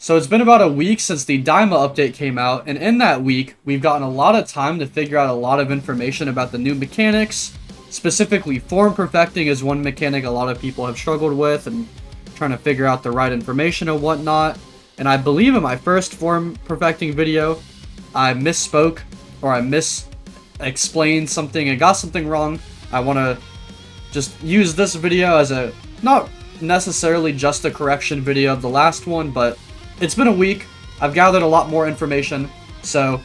So it's been about a week since the Daima update came out, and in that week, we've gotten a lot of time to figure out a lot of information about the new mechanics. Specifically, form perfecting is one mechanic a lot of people have struggled with, and trying to figure out the right information and whatnot. And I believe in my first form perfecting video, I misspoke, or I explained something and got something wrong. I want to just use this video as a, not necessarily just a correction video of the last one, but it's been a week. I've gathered a lot more information. So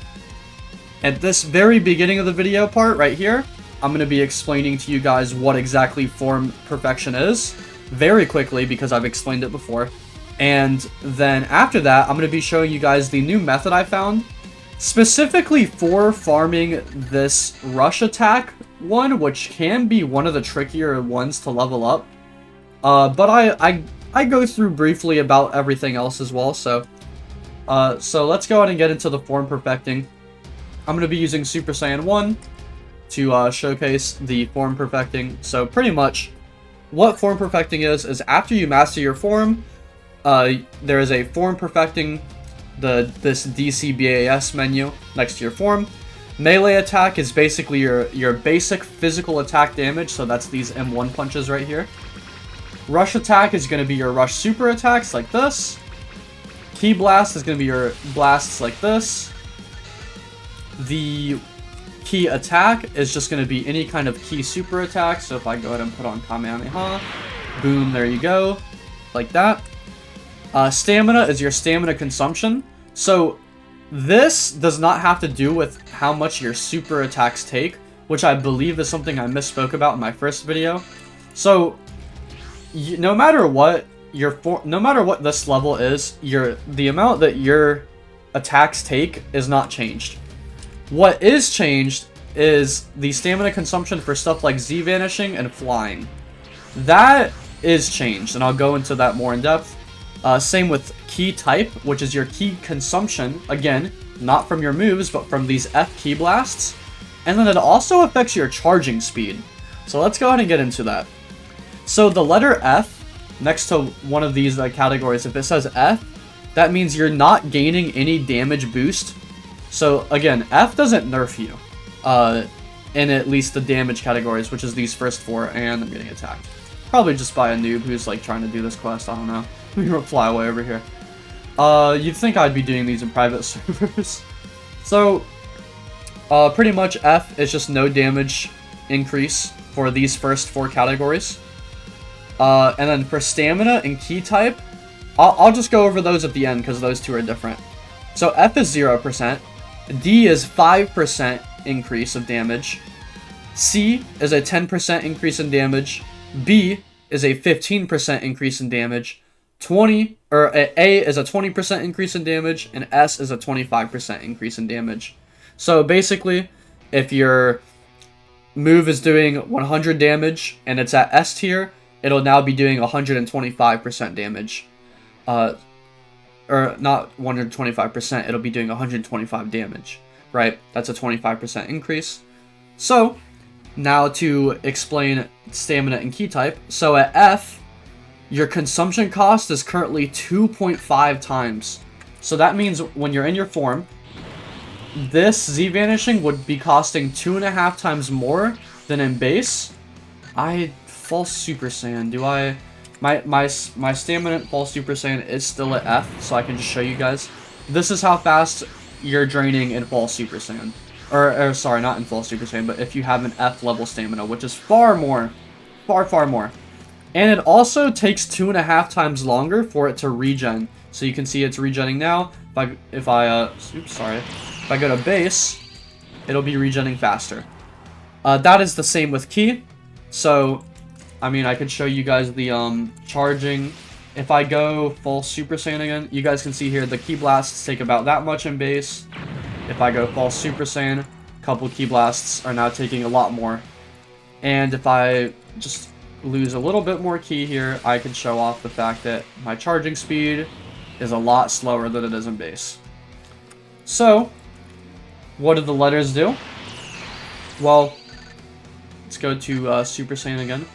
at this very beginning of the video part right here, I'm going to be explaining to you guys what exactly form perfection is very quickly because I've explained it before. And then after that, I'm going to be showing you guys the new method I found specifically for farming this rush attack one, which can be one of the trickier ones to level up. But I go through briefly about everything else as well. So let's go ahead and get into the form perfecting. I'm going to be using Super Saiyan 1 to showcase the form perfecting. So pretty much what form perfecting is after you master your form, there is a form perfecting, this DCBAS menu next to your form. Melee attack is basically your basic physical attack damage, so that's these M1 punches right here. Rush attack is going to be your rush super attacks like this. Ki blast is going to be your blasts like this. The Ki attack is just going to be any kind of Ki super attack, so if I go ahead and put on Kamehameha, boom, there you go, like that. Stamina is your stamina consumption. So this does not have to do with how much your super attacks take, which I believe is something I misspoke about in my first video. So no matter what this level is, the amount that your attacks take is not changed. What is changed is the stamina consumption for stuff like Z vanishing and flying. That is changed, and I'll go into that more in depth. Same with Ki type, which is your Ki consumption, again, not from your moves, but from these F Ki blasts. And then it also affects your charging speed. So let's go ahead and get into that. So the letter F, next to one of these categories, if it says F, that means you're not gaining any damage boost. So again, F doesn't nerf you, in at least the damage categories, which is these first four, and I'm getting attacked. Probably just by a noob who's like trying to do this quest, I don't know. Let me fly away over here. You'd think I'd be doing these in private servers. So, pretty much F is just no damage increase for these first four categories. And then for stamina and Ki type, I'll just go over those at the end because those two are different. So F is 0%, D is 5% increase of damage, C is a 10% increase in damage, B is a 15% increase in damage, A is a 20% increase in damage, and S is a 25% increase in damage. So basically, if your move is doing 100 damage and it's at S tier, it'll now be doing 125% damage. Or not 125%, it'll be doing 125 damage, right? That's a 25% increase. So, now to explain stamina and Ki type. So at F, your consumption cost is currently 2.5 times. So that means when you're in your form, this Z vanishing would be costing 2.5 times more than in base. False Super Saiyan, do I... My stamina False Super Saiyan is still at F, so I can just show you guys. This is how fast you're draining in False Super Saiyan. Or sorry, not in False Super Saiyan, but if you have an F level stamina, which is far more. Far more. And it also takes 2.5 times longer for it to regen. So you can see it's regenning now. If I go to base, it'll be regenning faster. That is the same with Ki. So, I mean, I could show you guys the charging. If I go full Super Saiyan again, you guys can see here the Ki blasts take about that much in base. If I go full Super Saiyan, a couple Ki blasts are now taking a lot more. And if I just lose a little bit more Ki here, I can show off the fact that my charging speed is a lot slower than it is in base. So, what do the letters do? Well, let's go to Super Saiyan again.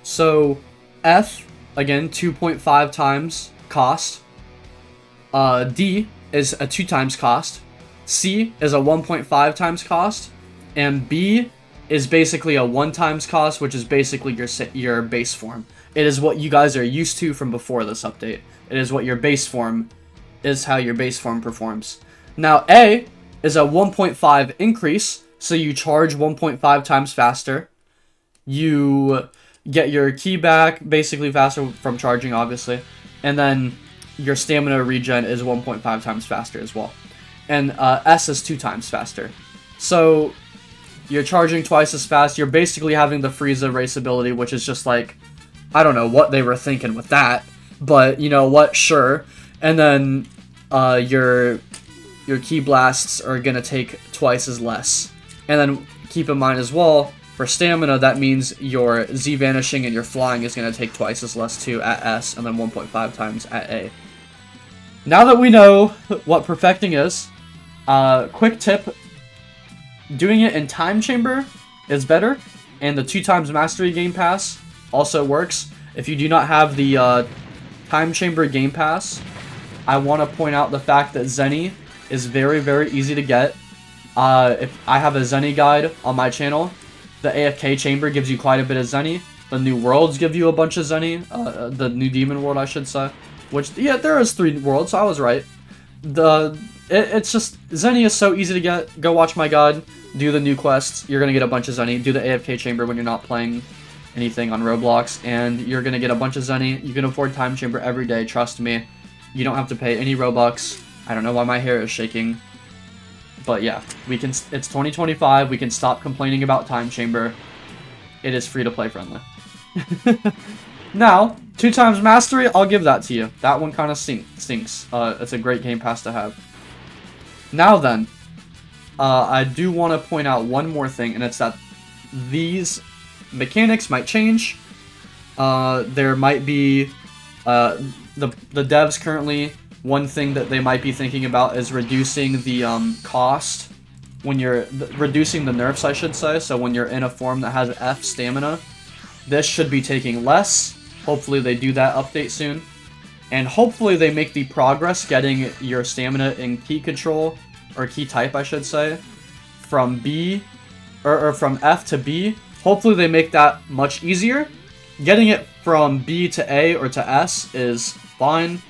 So, F, again, 2.5 times cost. D is a 2 times cost. C is a 1.5 times cost. And B is basically a 1 times cost, which is basically your base form. It is what you guys are used to from before this update. It is what your base form is, how your base form performs. Now A is a 1.5 increase, so you charge 1.5 times faster. You get your ki back basically faster from charging, obviously. And then your stamina regen is 1.5 times faster as well. And S is 2 times faster. So you're charging twice as fast. You're basically having the Frieza race ability, which is just like, I don't know what they were thinking with that, but you know what, sure. And then your ki blasts are gonna take twice as less. And then keep in mind as well, for stamina, that means your Z vanishing and your flying is gonna take twice as less too at S, and then 1.5 times at A. Now that we know what perfecting is, quick tip, doing it in Time Chamber is better, and the 2 times Mastery Game Pass also works. If you do not have the Time Chamber Game Pass, I want to point out the fact that Zenny is very, very easy to get. If I have a Zenny guide on my channel, the AFK Chamber gives you quite a bit of Zenny. The new worlds give you a bunch of Zenny. The new Demon World, I should say. Which, yeah, there is 3 worlds, so I was right. It's just, Zenny is so easy to get. Go watch my guide. Do the new quests. You're going to get a bunch of Zenny. Do the AFK Chamber when you're not playing anything on Roblox. And you're going to get a bunch of Zenny. You can afford Time Chamber every day. Trust me. You don't have to pay any Robux. I don't know why my hair is shaking. But yeah, it's 2025. We can stop complaining about Time Chamber. It is free to play friendly. Now, 2 times Mastery, I'll give that to you. That one kind of stinks. It's a great Game Pass to have. Now then, I do want to point out one more thing, and it's that these mechanics might change. There might be, the devs currently, one thing that they might be thinking about is reducing the cost when you're, reducing the nerfs, I should say. So when you're in a form that has F stamina, this should be taking less. Hopefully they do that update soon. And hopefully they make the progress getting your stamina in key control, or key type I should say, from B, or from F to B. Hopefully they make that much easier. Getting it from B to A or to S is fine.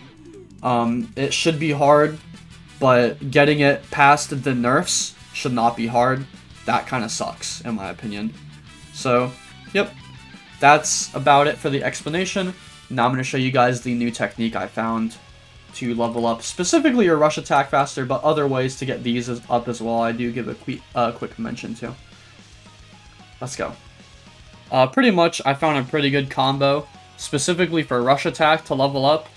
It should be hard, but getting it past the nerfs should not be hard. That kind of sucks, in my opinion. So, yep. That's about it for the explanation. Now I'm going to show you guys the new technique I found to level up specifically your rush attack faster, but other ways to get these up as well. I do give a quick mention to. Let's go. Pretty much, I found a pretty good combo specifically for rush attack to level up.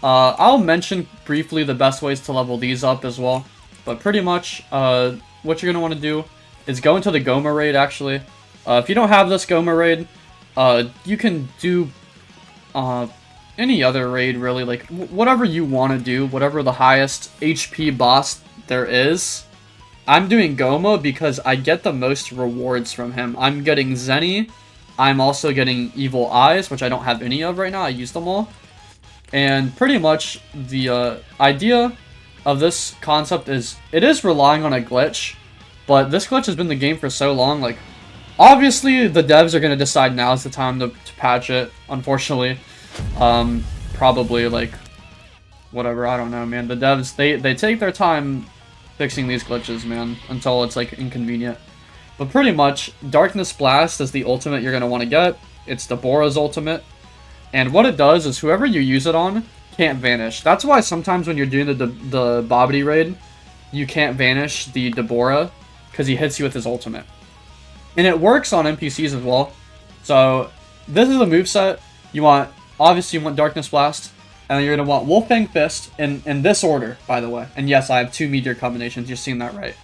I'll mention briefly the best ways to level these up as well, but pretty much what you're going to want to do is go into the Goma raid actually. If you don't have this Goma raid, you can do any other raid really, like whatever you want to do, whatever the highest HP boss there is. I'm doing Goma because I get the most rewards from him. I'm getting Zenny. I'm also getting Evil Eyes, which I don't have any of right now. I used them all. And pretty much the idea of this concept is, it is relying on a glitch, but this glitch has been in the game for so long, like, obviously the devs are going to decide now is the time to patch it, unfortunately. Probably, like, whatever, I don't know, man. The devs, they take their time fixing these glitches, man, until it's, like, inconvenient. But pretty much, Darkness Blast is the ultimate you're going to want to get. It's Deborah's ultimate. And what it does is whoever you use it on can't vanish. That's why sometimes when you're doing the Bobbity raid, you can't vanish the Deborah, because he hits you with his ultimate. And it works on NPCs as well. So this is the moveset. Obviously you want Darkness Blast, and then you're going to want Wolfang Fist in this order, by the way. And yes, I have 2 meteor combinations, you're seeing that right.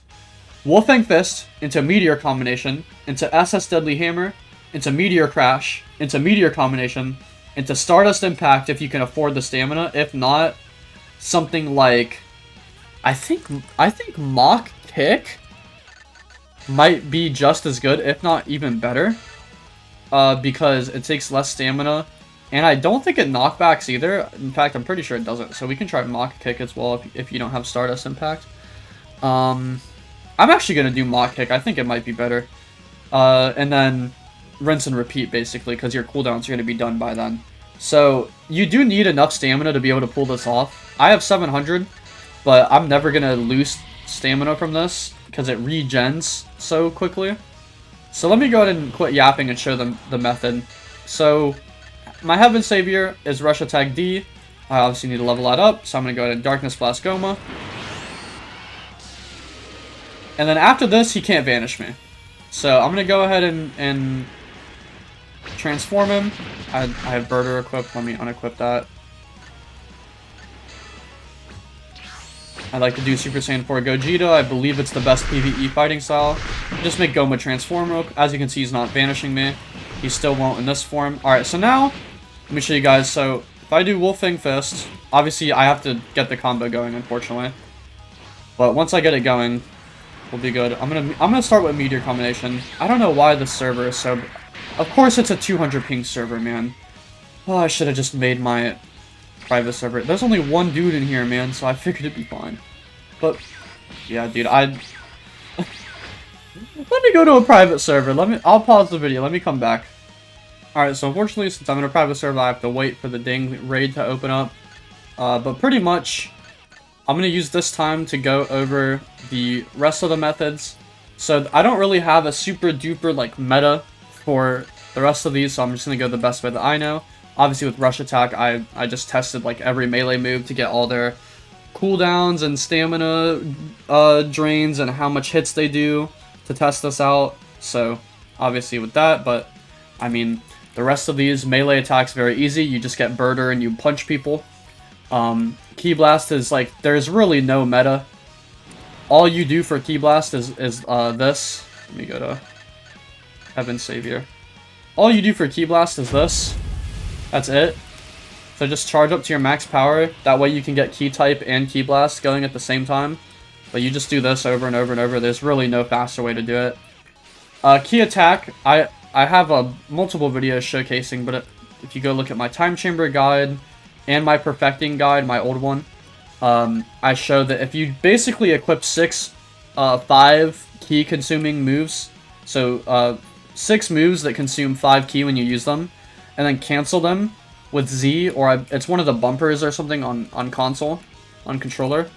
Wolfang Fist into Meteor combination, into SS Deadly Hammer, into Meteor Crash, into Meteor combination, into Stardust Impact if you can afford the stamina. If not, something like, I think Mach Kick might be just as good, if not even better, because it takes less stamina And I don't think it knockbacks either. In fact, I'm pretty sure it doesn't. So we can try Mach Kick as well if you don't have Stardust Impact. I'm actually going to do Mach Kick. I think it might be better. And then rinse and repeat, basically, because your cooldowns are going to be done by then. So you do need enough stamina to be able to pull this off. I have 700, but I'm never going to lose stamina from this because it regens so quickly. So let me go ahead and quit yapping and show them the method. So my Heaven Savior is Rush Attack D. I obviously need to level that up, so I'm going to go ahead and Darkness Blast Goma. And then after this, he can't vanish me. So I'm going to go ahead and transform him. I have Birder equipped. Let me unequip that. I like to do Super Saiyan 4 Gogeta. I believe it's the best PvE fighting style. Just make Goma transform. As you can see, he's not vanishing me. He still won't in this form. Alright, so now, let me show you guys. So, if I do Wolfang Fist, obviously I have to get the combo going, unfortunately. But once I get it going, we'll be good. I'm gonna start with Meteor Combination. I don't know why the server is so... Of course it's a 200 ping server, man. Oh, I should have just made my private server. There's only one dude in here, man, so I figured it'd be fine. But, yeah, dude, Let me go to a private server. I'll pause the video. Let me come back. Alright, so unfortunately, since I'm in a private server, I have to wait for the dang raid to open up. But pretty much, I'm going to use this time to go over the rest of the methods. So I don't really have a super duper, like, meta for the rest of these, so I'm just going to go the best way that I know. Obviously, with Rush Attack, I just tested, like, every melee move to get all their cooldowns and stamina drains and how much hits they do to test this out. So, obviously with that, but, I mean, the rest of these melee attacks very easy. You just get Birder and you punch people. Ki Blast is, like, there's really no meta. All you do for Ki Blast is this. Let me go to Heaven Savior. All you do for Ki Blast is this. That's it. So just charge up to your max power. That way you can get Ki Type and Ki Blast going at the same time. But you just do this over and over and over. There's really no faster way to do it. Ki Attack, I have multiple videos showcasing, but if you go look at my Time Chamber guide and my Perfecting guide, my old one, I show that if you basically equip 5 Ki consuming moves, so 6 moves that consume 5 Ki when you use them, and then cancel them with Z, or it's one of the bumpers or something on console, on controller,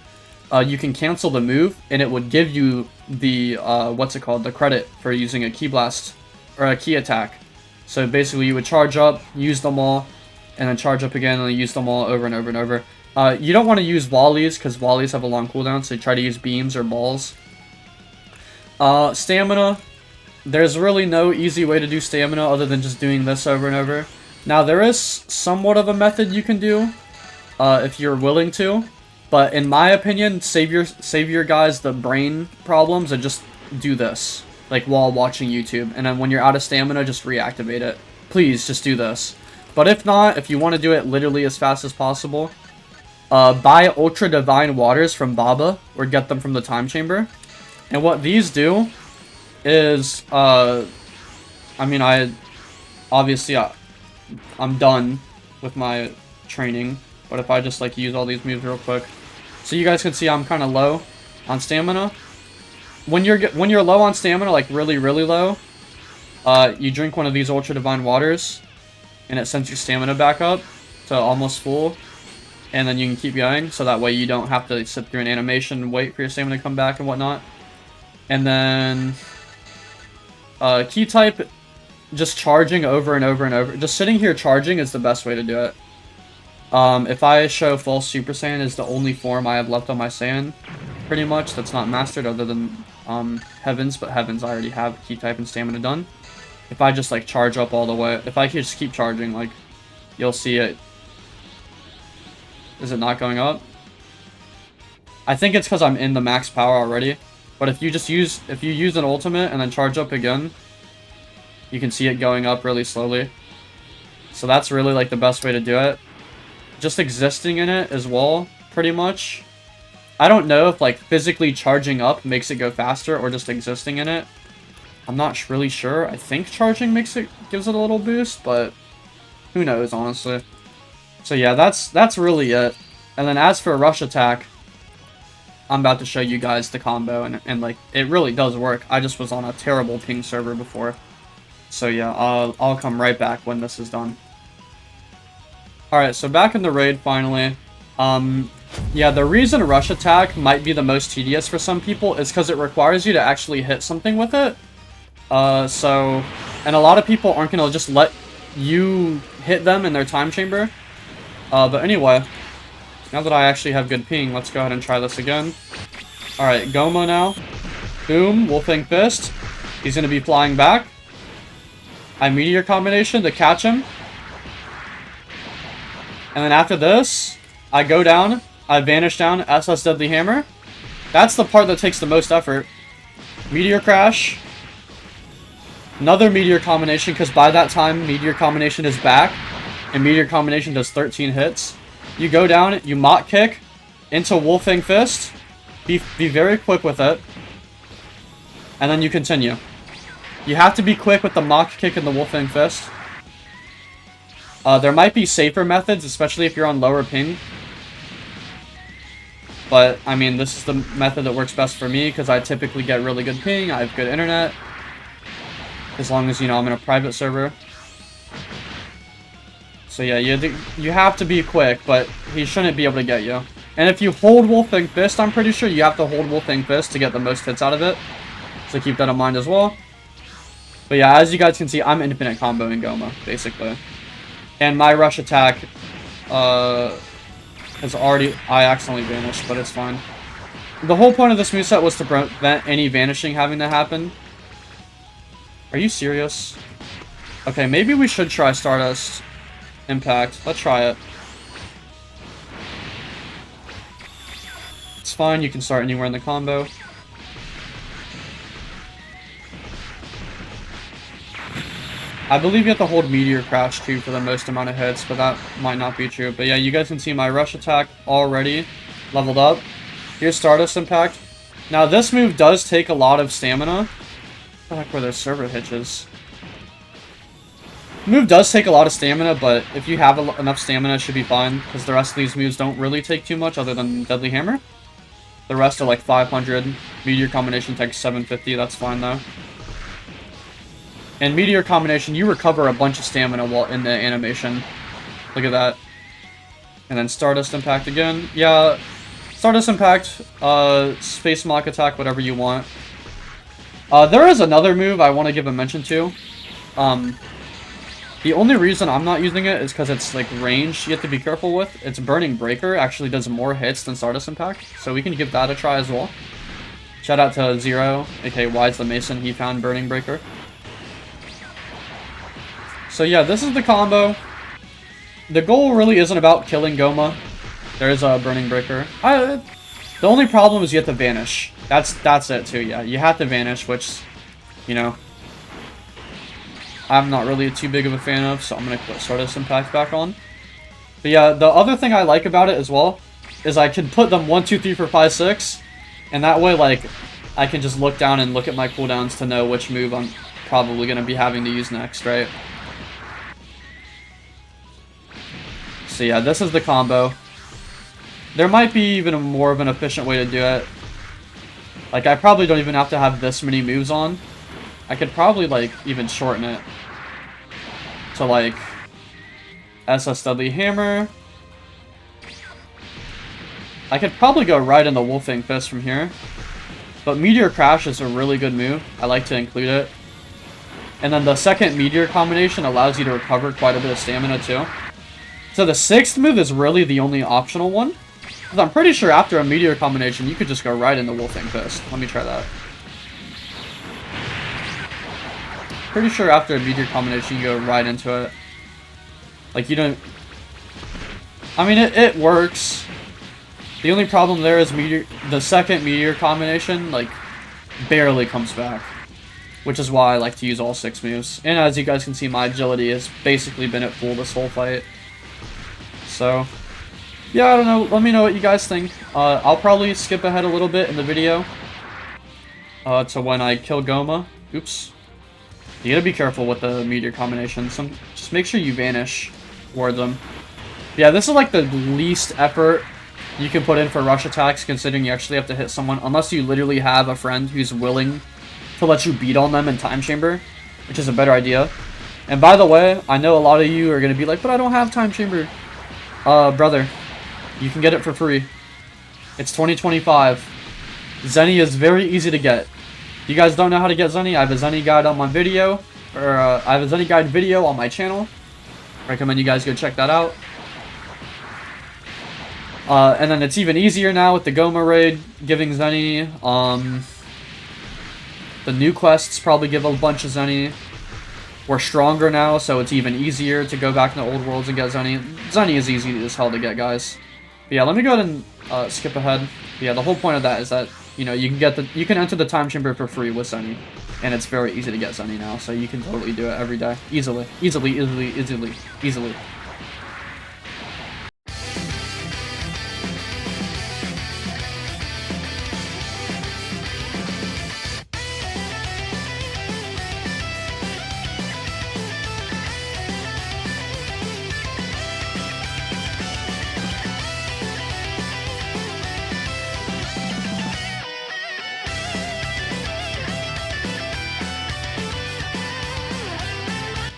you can cancel the move, and it would give you the, the credit for using a Ki Blast, or a Ki Attack. So basically you would charge up, use them all, and then charge up again, and then use them all over and over and over. You don't want to use Wallies, because Wallies have a long cooldown, so you try to use Beams or Balls. Stamina, there's really no easy way to do stamina other than just doing this over and over. Now, there is somewhat of a method you can do, if you're willing to, but in my opinion, save your guys the brain problems and just do this, like while watching YouTube, and then when you're out of stamina, just reactivate it. Please, just do this. But if not, if you want to do it literally as fast as possible, buy Ultra Divine Waters from Baba, or get them from the Time Chamber. And what these do is, obviously, I'm done with my training, but if I just, like, use all these moves real quick. So you guys can see I'm kind of low on stamina. When you're low on stamina, like really, really low, you drink one of these Ultra Divine Waters, and it sends your stamina back up to almost full, and then you can keep going, so that way you don't have to sit through an animation and wait for your stamina to come back and whatnot. And then, Ki Type, just charging over and over and over. Just sitting here charging is the best way to do it. If I show full Super Saiyan is the only form I have left on my Saiyan, pretty much, that's not mastered other than Heavens, but Heavens I already have Ki Type and Stamina done. If I just like charge up all the way, if I could just keep charging, like, you'll see it. Is it not going up? I think it's because I'm in the max power already. But if you use an ultimate and then charge up again, you can see it going up really slowly. So that's really like the best way to do it. Just existing in it as well, pretty much. I don't know if like physically charging up makes it go faster or just existing in it. I'm not really sure. I think charging gives it a little boost, but Who knows, honestly. So yeah, that's really it. And then as for rush attack, I'm about to show you guys the combo, and like, it really does work. I just was on a terrible ping server before. So yeah, I'll come right back when this is done. Alright, so back in the raid finally. Yeah, the reason rush attack might be the most tedious for some people is because it requires you to actually hit something with it. And a lot of people aren't going to just let you hit them in their time chamber. But anyway, now that I actually have good ping, let's go ahead and try this again. Alright, Goma now. Boom, Wolfing Fist. He's going to be flying back. I Meteor combination to catch him. And then after this, I go down, I vanish down, SS Deadly Hammer. That's the part that takes the most effort. Meteor Crash. Another Meteor combination, because by that time, Meteor combination is back. And Meteor combination does 13 hits. You go down, you Mach Kick into Wolfing Fist. Be very quick with it. And then you continue. You have to be quick with the Mach Kick and the Wolfing Fist. There might be safer methods, especially if you're on lower ping. But, I mean, this is the method that works best for me, because I typically get really good ping, I have good internet. As long as, you know, I'm in a private server. So yeah, you have to be quick, but he shouldn't be able to get you. And if you hold Wolfing Fist, I'm pretty sure you have to hold Wolfing Fist to get the most hits out of it. So keep that in mind as well. But yeah, as you guys can see, I'm infinite comboing Goma, basically. And my rush attack has already... I accidentally vanished, but it's fine. The whole point of this moveset was to prevent any vanishing having to happen. Are you serious? Okay, maybe we should try Stardust Impact. Let's try it. It's fine, you can start anywhere in the combo. I believe you have to hold Meteor Crash too for the most amount of hits, but that might not be true. But yeah, you guys can see my rush attack already leveled up. Here's Stardust Impact. Now this move does take a lot of stamina. What the heck were those server hitches? The move does take a lot of stamina, but if you have enough stamina, it should be fine, because the rest of these moves don't really take too much other than Deadly Hammer. The rest are like 500. Meteor combination takes 750, that's fine though. And Meteor combination, you recover a bunch of stamina while in the animation. Look at that. And then Stardust Impact again. Yeah, Stardust Impact, Space Mach Attack, whatever you want. There is another move I want to give a mention to. The only reason I'm not using it is because it's like ranged you have to be careful with. It's Burning Breaker, actually does more hits than Stardust Impact. So we can give that a try as well. Shout out to Zero, aka Wise the Mason, he found Burning Breaker. So yeah, this is the combo. The goal really isn't about killing Goma. There is a Burning Breaker. The only problem is you have to vanish. That's it too, yeah. You have to vanish, which, you know, I'm not really too big of a fan of, so I'm going to put Stardust Impact back on. But yeah, the other thing I like about it as well is I can put them 1, 2, 3, 4, 5, 6, and that way, like, I can just look down and look at my cooldowns to know which move I'm probably going to be having to use next, right? So yeah, this is the combo. There might be even more of an efficient way to do it. Like, I probably don't even have to have this many moves on. I could probably, like, even shorten it to, like, SS Deadly Hammer. I could probably go right in the Wolfing Fist from here. But Meteor Crash is a really good move. I like to include it. And then the second Meteor combination allows you to recover quite a bit of stamina, too. So the sixth move is really the only optional one. Because I'm pretty sure after a Meteor combination, you could just go right in the Wolfing Fist. Let me try that. Pretty sure after a Meteor combination, you go right into it. Like, you don't... I mean, it works. The only problem there is the second Meteor combination, like, barely comes back. Which is why I like to use all 6 moves. And as you guys can see, my agility has basically been at full this whole fight. So, yeah, I don't know. Let me know what you guys think. I'll probably skip ahead a little bit in the video to when I kill Goma. Oops. You gotta be careful with the Meteor combination. Just make sure you vanish. ward them. Yeah, this is like the least effort you can put in for rush attacks, considering you actually have to hit someone, unless you literally have a friend who's willing to let you beat on them in Time Chamber, which is a better idea. And by the way, I know a lot of you are going to be like, but I don't have Time Chamber. Brother, you can get it for free. It's 2025. Zenny is very easy to get. If you guys don't know how to get Zenny, I have a Zenny guide on my video, or I have a Zenny guide video on my channel. Recommend you guys go check that out. And then it's even easier now with the Goma raid giving Zenny. The new quests probably give a bunch of Zenny. We're stronger now, so it's even easier to go back in the old worlds and get Zenny. Zenny is easy as hell to get, guys. But yeah, let me go ahead and skip ahead. But yeah, the whole point of that is that, you know, you can enter the Time Chamber for free with Zenny. And it's very easy to get Zenny now, so you can totally do it every day. Easily.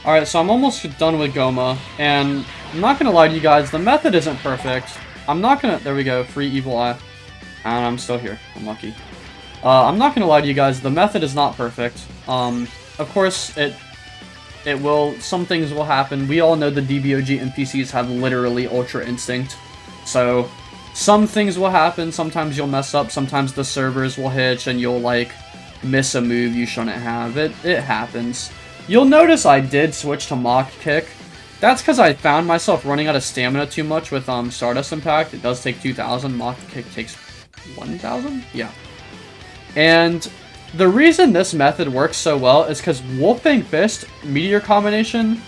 Alright, so I'm almost done with Goma, and I'm not gonna lie to you guys, the method isn't perfect. I'm not gonna, there we go, free evil eye. And I'm still here, I'm lucky. I'm not gonna lie to you guys, the method is not perfect. Of course, it will, some things will happen. We all know the DBOG NPCs have literally Ultra Instinct. So, some things will happen, sometimes you'll mess up, sometimes the servers will hitch and you'll, like, miss a move you shouldn't have. It happens. You'll notice I did switch to Mach Kick. That's because I found myself running out of stamina too much with Stardust Impact. It does take 2,000. Mach Kick takes 1,000? Yeah. And the reason this method works so well is because Wolfang Fist, Meteor combination,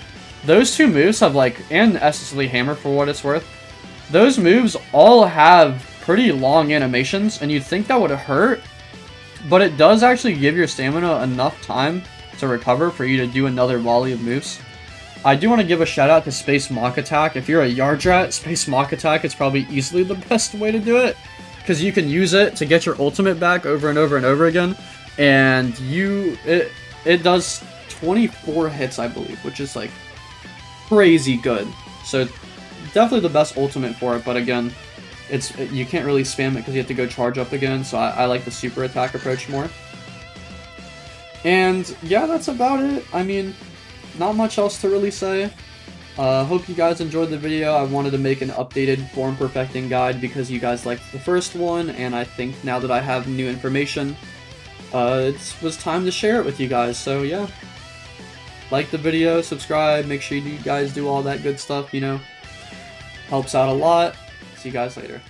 those two moves have like, and Essentially Hammer for what it's worth, those moves all have pretty long animations, and you'd think that would hurt, but it does actually give your stamina enough time to recover for you to do another volley of moves. I do want to give a shout out to Space Mach Attack. If you're a Yardrat, Space Mach Attack is probably easily the best way to do it, because you can use it to get your ultimate back over and over and over again, and it does 24 hits, I believe, which is like crazy good. So definitely the best ultimate for it, but again, you can't really spam it because you have to go charge up again, so I like the super attack approach more. And yeah, that's about it. I mean, not much else to really say. Hope you guys enjoyed the video. I wanted to make an updated form perfecting guide because you guys liked the first one, and I think now that I have new information, it was time to share it with you guys. So yeah, like the video, subscribe, make sure you guys do all that good stuff, you know, helps out a lot. See you guys later.